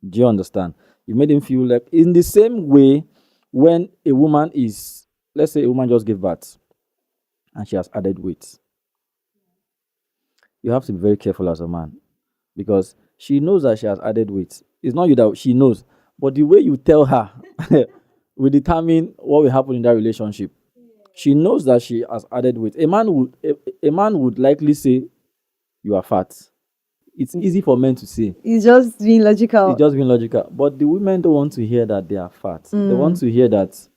Do you understand? You made him feel like, in the same way, when a woman is, let's say a woman just gave birth and she has added weight. You have to be very careful as a man because she knows that she has added weight. It's not you that she knows, but the way you tell her will determine what will happen in that relationship. She knows that she has added weight. A man would likely say, "You are fat." It's easy for men to say. It's just being logical. It's just being logical. But the women don't want to hear that they are fat. They want to hear that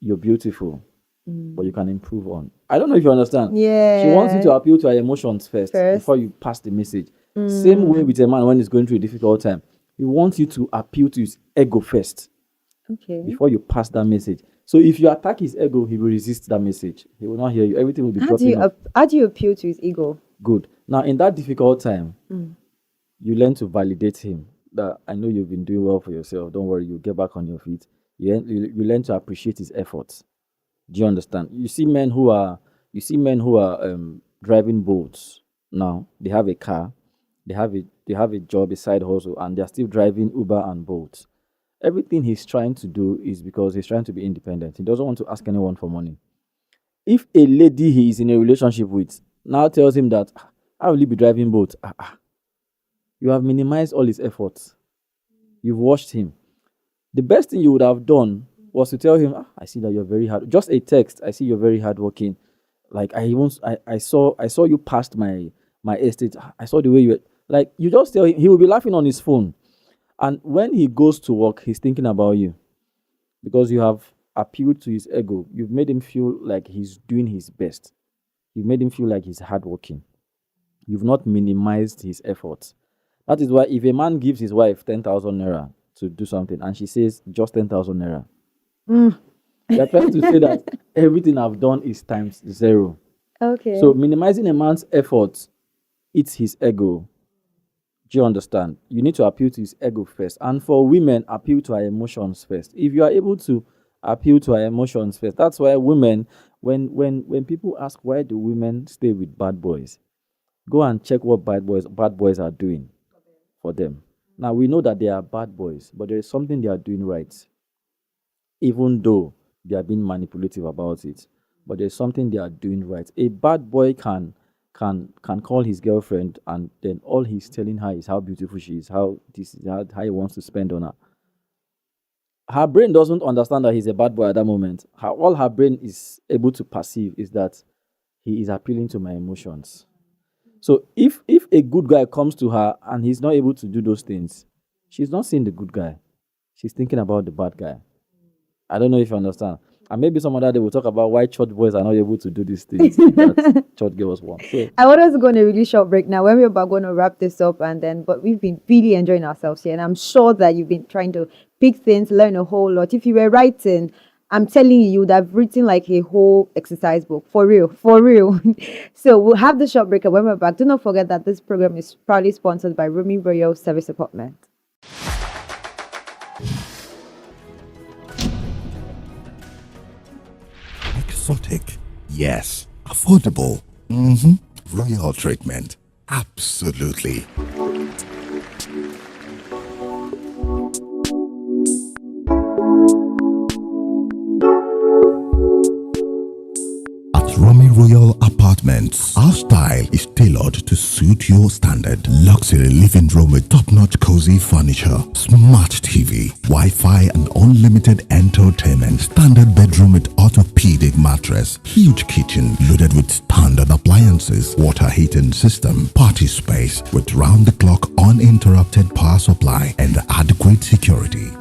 you're beautiful, but you can improve on. I don't know if you understand. Yeah. She wants you to appeal to her emotions first before you pass the message. Same way with a man when he's going through a difficult time. He wants you to appeal to his ego first Okay. before you pass that message. So if you attack his ego, he will resist that message. He will not hear you. Everything will be dropping off. How do you appeal to his ego? Good. Now, in that difficult time, you learn to validate him. That I know you've been doing well for yourself. Don't worry, you'll get back on your feet. You learn to appreciate his efforts. Do you understand? You see men who are driving boats now. They have a car, they have a job, a side hustle, and they're still driving Uber and Bolt. Everything he's trying to do is because he's trying to be independent. He doesn't want to ask anyone for money. If a lady he is in a relationship with now tells him that, "How will you be driving boat?" You have minimized all his efforts. You've watched him. The best thing you would have done was to tell him, "I see that you're very hard." Just a text. "I see you're very hardworking. Like I saw you past my estate. I saw the way you were." Like, you just tell him. He will be laughing on his phone, and when he goes to work, he's thinking about you, because you have appealed to his ego. You've made him feel like he's doing his best. You've made him feel like he's hardworking. You've not minimized his efforts. That is why if a man gives his wife 10,000 naira to do something and she says just 10,000 naira, you're trying to say that everything I've done is times 0. Okay. So minimizing a man's efforts, it's his ego. Do you understand? You need to appeal to his ego first. And for women, appeal to our emotions first. If you are able to appeal to our emotions first, that's why women, when people ask why do women stay with bad boys, go and check what bad boys are doing for them. Now, we know that they are bad boys, but there is something they are doing right, even though they are being manipulative about it. But there's something they are doing right. A bad boy can call his girlfriend, and then all he's telling her is how beautiful she is, how he wants to spend on her. Her brain doesn't understand that he's a bad boy at that moment. All her brain is able to perceive is that he is appealing to my emotions. So if a good guy comes to her and he's not able to do those things, she's not seeing the good guy. She's thinking about the bad guy. I don't know if you understand. And maybe some other day we'll talk about why church boys are not able to do these things that church girls want. So, I want us to go on a really short break now. When we're about going to wrap this up, but we've been really enjoying ourselves here, and I'm sure that you've been trying to pick things, learn a whole lot. If you were writing, I'm telling you, you would have written like a whole exercise book. For real. So we'll have the short break, and when we're back, do not forget that this program is proudly sponsored by Romy Royal Service Apartment. Exotic, yes. Affordable, royal treatment, absolutely. At Romy Royal Apartments, our style is tailored to suit your standard. Luxury living room with top-notch cozy furniture, smart TV, Wi-Fi and unlimited entertainment. Standard bedroom with orthopedic mattress, huge kitchen loaded with standard appliances, water heating system, party space with round-the-clock uninterrupted power supply and adequate security.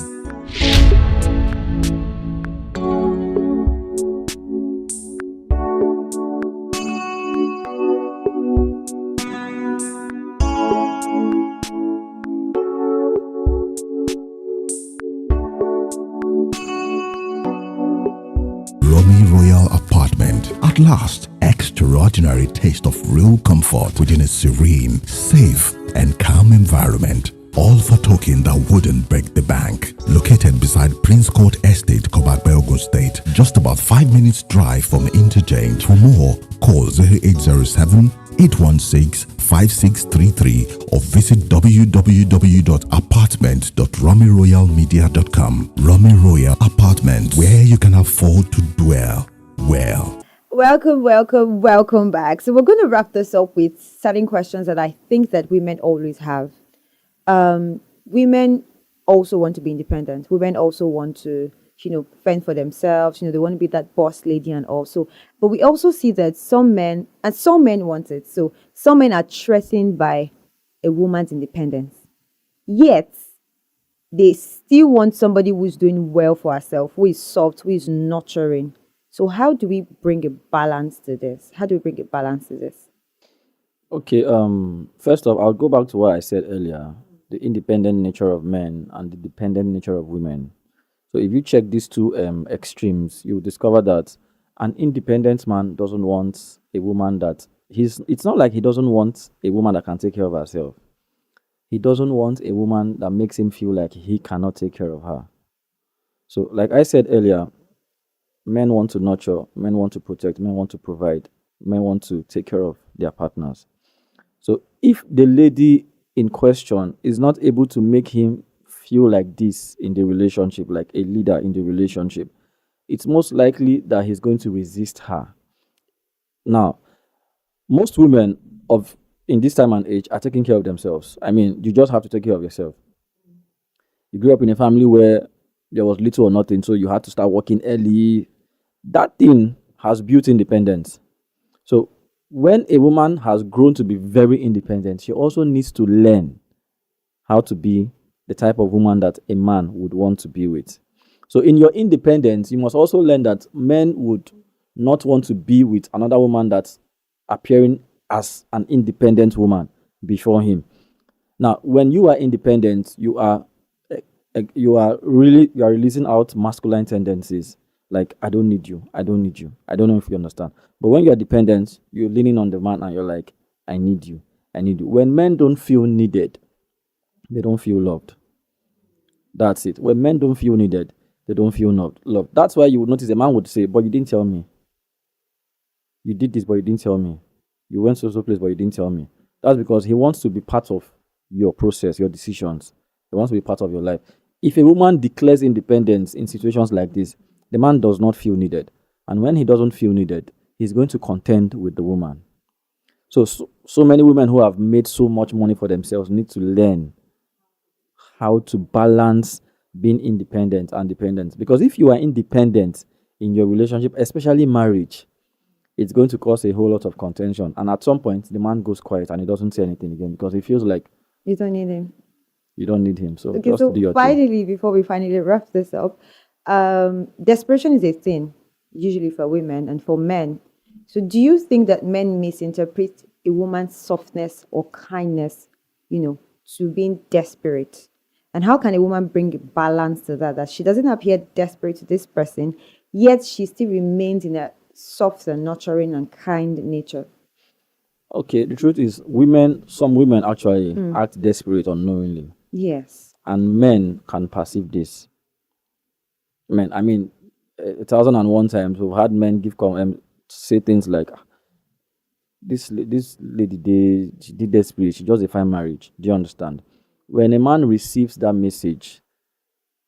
Romy Royal Apartment. At last, extraordinary taste of real comfort within a serene, safe, and calm environment. All for token that wouldn't break the bank. Located beside Prince Court Estate, Kobakbe, Ogun State. Just about 5 minutes drive from Interchange. For more, call 0807 816 5633 or visit www.apartment.romyroyalmedia.com. Romy Royal Apartment, where you can afford to dwell well. Welcome back. So we're going to wrap this up with certain questions that I think that women always have. Women also want to be independent. Women also want to fend for themselves. They want to be that boss lady and all. So, but we also see that some men want it. So some men are threatened by a woman's independence. Yet they still want somebody who's doing well for herself, who is soft, who is nurturing. So how do we bring a balance to this? How do we bring a balance to this? Okay, first off, I'll go back to what I said earlier, the independent nature of men and the dependent nature of women. So if you check these two extremes, you will discover that an independent man doesn't want a woman that it's not like he doesn't want a woman that can take care of herself. He doesn't want a woman that makes him feel like he cannot take care of her. So like I said earlier, men want to nurture, men want to protect, men want to provide, men want to take care of their partners. So if the lady in question is not able to make him feel like this in the relationship, like a leader in the relationship, it's most likely that he's going to resist her. Now, most women of in this time and age are taking care of themselves. I mean, you just have to take care of yourself. You grew up in a family where there was little or nothing, so you had to start working early. That thing has built independence. So when a woman has grown to be very independent, she also needs to learn how to be the type of woman that a man would want to be with. So in your independence, you must also learn that men would not want to be with another woman that's appearing as an independent woman before him. Now, when you are independent, you are releasing out masculine tendencies like I don't need you, I don't need you. I don't know if you understand. But when you're dependent, you're leaning on the man and you're like, I need you, I need you. When men don't feel needed, they don't feel loved. That's it. When men don't feel needed, they don't feel loved. That's why you would notice a man would say, but you didn't tell me. You did this, but you didn't tell me. You went to so place, but you didn't tell me. That's because he wants to be part of your process, your decisions. He wants to be part of your life. If a woman declares independence in situations like this, the man does not feel needed. And when he doesn't feel needed, he's going to contend with the woman. So many women who have made so much money for themselves need to learn how to balance being independent and dependent. Because if you are independent in your relationship, especially marriage, it's going to cause a whole lot of contention. And at some point, the man goes quiet and he doesn't say anything again because he feels like You don't need him. you don't need him. So Okay, just so do your thing. finally, before we finally wrap this up, desperation is a thing, usually for women and for men. So do you think that men misinterpret a woman's softness or kindness, to being desperate? And how can a woman bring a balance to that she doesn't appear desperate to this person, yet she still remains in a soft and nurturing and kind nature? Okay, the truth is, some women actually act desperate unknowingly, Yes. and men can perceive this. Men, I mean, 1,001 times we've had men say things like, this lady, she did desperate, she just define marriage. Do you understand? When a man receives that message,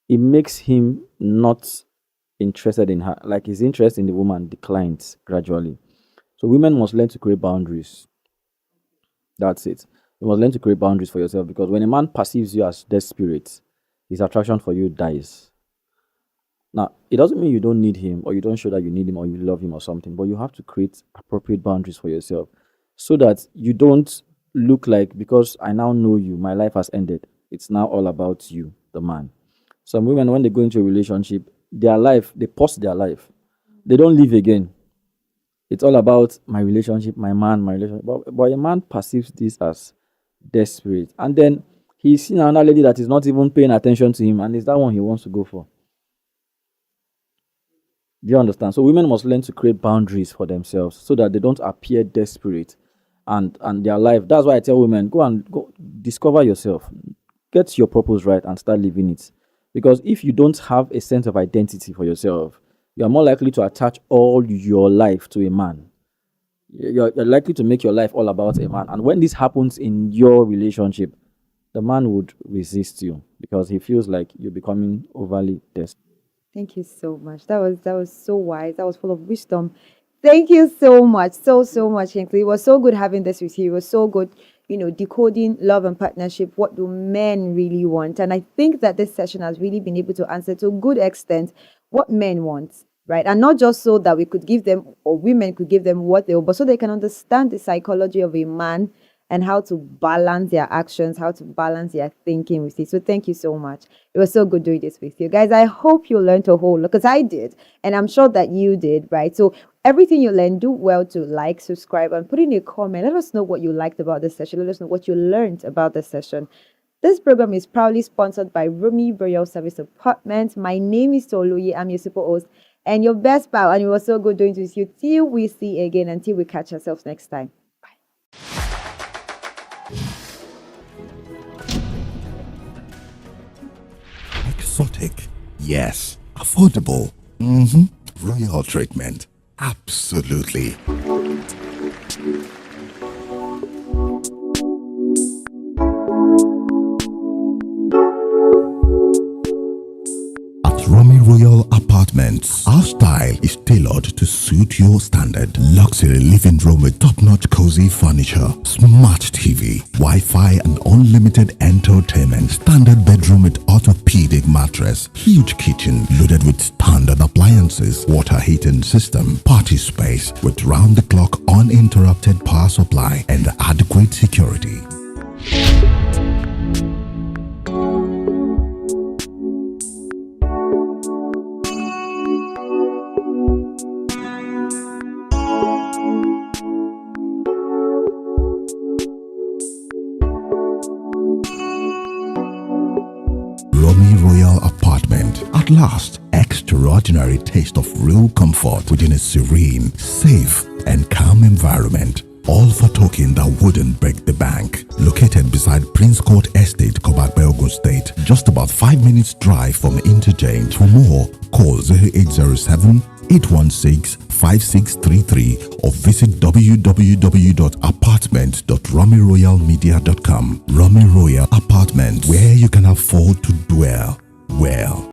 it makes him not interested in her. Like his interest in the woman declines gradually. So women must learn to create boundaries. That's it. You must learn to create boundaries for yourself because when a man perceives you as desperate, his attraction for you dies. Now, it doesn't mean you don't need him or you don't show that you need him or you love him or something, but you have to create appropriate boundaries for yourself so that you don't look like, because I now know you, my life has ended. It's now all about you, the man. Some women, when they go into a relationship, their life, they pause their life. They don't live again. It's all about my relationship, my man, my relationship. But a man perceives this as desperate. And then he's seen another lady that is not even paying attention to him, and it's that one he wants to go for. Do you understand? So women must learn to create boundaries for themselves so that they don't appear desperate and their life. That's why I tell women, go discover yourself. Get your purpose right and start living it. Because if you don't have a sense of identity for yourself, you are more likely to attach all your life to a man. You're likely to make your life all about a man. And when this happens in your relationship, the man would resist you because he feels like you're becoming overly desperate. Thank you so much. That was so wise. That was full of wisdom. Thank you so much. So much, Hinkley. It was so good having this with you. It was so good, decoding love and partnership. What do men really want? And I think that this session has really been able to answer to a good extent what men want, right? And not just so that we could give them, or women could give them what they want, but so they can understand the psychology of a man and how to balance their actions, how to balance their thinking with it. So thank you so much. It was so good doing this with you guys. I hope you learned a whole lot, because I did, and I'm sure that you did, right? So everything you learn, do well to like, subscribe, and put in a comment. Let us know what you liked about this session. Let us know what you learned about the session. This program is proudly sponsored by Rumi Royal Service Apartments. My name is Toluyi. I'm your super host and your best pal. And it was so good doing this with you. Till we see again, until we catch ourselves next time. Exotic. Yes. Affordable. Mm-hmm. Royal treatment. Absolutely. At Romy Royal Apartments, our style is tailored to suit your standard. Luxury living room with top-notch cozy furniture, smart TV, Wi-Fi and unlimited entertainment. Standard bedroom with orthopedic mattress, huge kitchen loaded with standard appliances, water heating system, party space with round-the-clock uninterrupted power supply and adequate security. Romy Royal Apartment. At last, extraordinary taste of real comfort within a serene, safe, and calm environment. All for token that wouldn't break the bank. Located beside Prince Court Estate, Kobakbe, Ogun State. Just about 5 minutes drive from Interchange. For more, call 0807 816-5633 or visit www.apartment.romyroyalmedia.com. Romy Royal Apartments, where you can afford to dwell well.